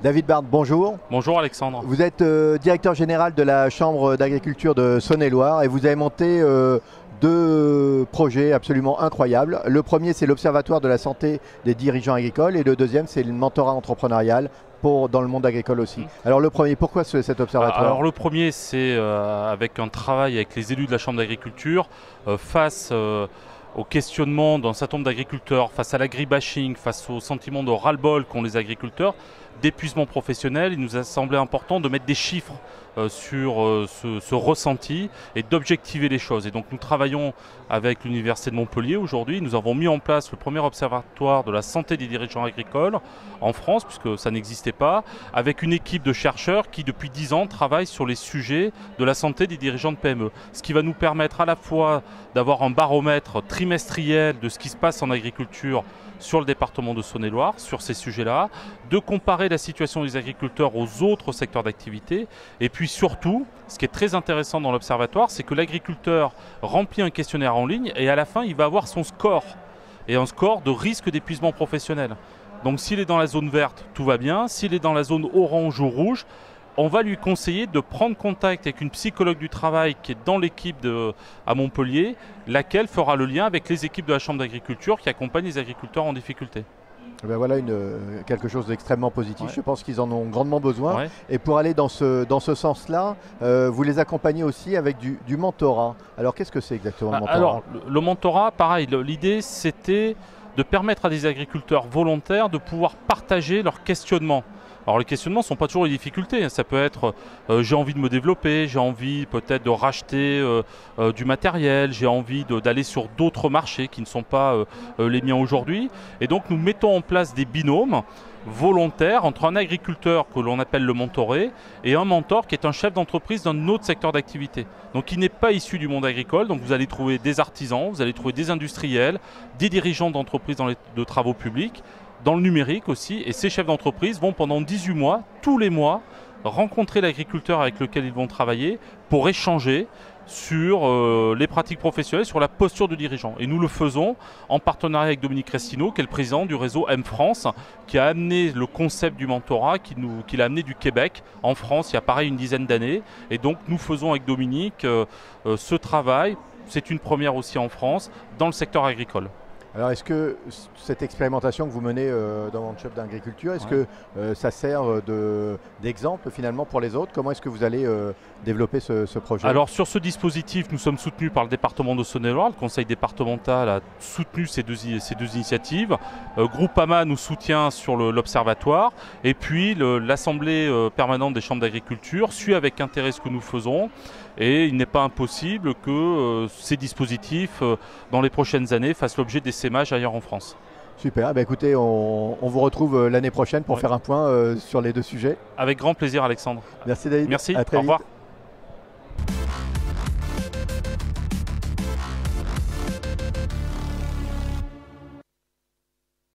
David Barthes, bonjour. Bonjour Alexandre. Vous êtes directeur général de la Chambre d'agriculture de Saône-et-Loire et vous avez monté deux projets absolument incroyables. Le premier, c'est l'Observatoire de la santé des dirigeants agricoles et le deuxième, c'est le mentorat entrepreneurial dans le monde agricole aussi. Alors le premier, pourquoi cet observatoire? Alors le premier, c'est avec un travail avec les élus de la Chambre d'agriculture face au questionnement d'un certain nombre d'agriculteurs, face à l'agribashing, face au sentiment de ras-le-bol qu'ont les agriculteurs, d'épuisement professionnel. Il nous a semblé important de mettre des chiffres sur ce ressenti et d'objectiver les choses. Et donc nous travaillons avec l'Université de Montpellier aujourd'hui. Nous avons mis en place le premier observatoire de la santé des dirigeants agricoles en France, puisque ça n'existait pas, avec une équipe de chercheurs qui depuis 10 ans travaillent sur les sujets de la santé des dirigeants de PME. Ce qui va nous permettre à la fois d'avoir un baromètre trimestriel de ce qui se passe en agriculture sur le département de Saône-et-Loire, sur ces sujets-là, de comparer la situation des agriculteurs aux autres secteurs d'activité, et puis surtout, ce qui est très intéressant dans l'observatoire, c'est que l'agriculteur remplit un questionnaire en ligne et à la fin, il va avoir son score, et un score de risque d'épuisement professionnel. Donc s'il est dans la zone verte, tout va bien, s'il est dans la zone orange ou rouge, on va lui conseiller de prendre contact avec une psychologue du travail qui est dans l'équipe à Montpellier, laquelle fera le lien avec les équipes de la Chambre d'agriculture qui accompagnent les agriculteurs en difficulté. Ben voilà quelque chose d'extrêmement positif. Ouais. Je pense qu'ils en ont grandement besoin. Ouais. Et pour aller dans ce sens-là, vous les accompagnez aussi avec du mentorat. Alors qu'est-ce que c'est exactement le mentorat? Alors le mentorat, pareil, l'idée c'était de permettre à des agriculteurs volontaires de pouvoir partager leurs questionnements. Alors les questionnements ne sont pas toujours les difficultés, ça peut être j'ai envie de me développer, j'ai envie peut-être de racheter du matériel, j'ai envie d'aller sur d'autres marchés qui ne sont pas les miens aujourd'hui. Et donc nous mettons en place des binômes volontaires entre un agriculteur que l'on appelle le mentoré et un mentor qui est un chef d'entreprise d'un autre secteur d'activité. Donc il n'est pas issu du monde agricole, donc vous allez trouver des artisans, vous allez trouver des industriels, des dirigeants d'entreprises de travaux publics, dans le numérique aussi, et ces chefs d'entreprise vont pendant 18 mois, tous les mois, rencontrer l'agriculteur avec lequel ils vont travailler pour échanger sur les pratiques professionnelles, sur la posture du dirigeant. Et nous le faisons en partenariat avec Dominique Restineau, qui est le président du réseau M-France, qui a amené le concept du mentorat, qu'il a amené du Québec en France il y a pareil une dizaine d'années. Et donc nous faisons avec Dominique ce travail, c'est une première aussi en France, dans le secteur agricole. Alors est-ce que cette expérimentation que vous menez dans votre chef d'agriculture, est-ce que ça sert d'exemple finalement pour les autres? Comment est-ce que vous allez développer ce projet? Alors sur ce dispositif, nous sommes soutenus par le département de Saône-et-Loire. Le conseil départemental a soutenu ces deux initiatives. Groupama nous soutient sur l'observatoire. Et puis l'Assemblée permanente des chambres d'agriculture suit avec intérêt ce que nous faisons. Et il n'est pas impossible que ces dispositifs, dans les prochaines années, fassent l'objet d'essaimages ailleurs en France. Super, bah écoutez, on vous retrouve l'année prochaine pour faire un point sur les deux sujets. Avec grand plaisir Alexandre. Merci David. Merci, à très au revoir. vite.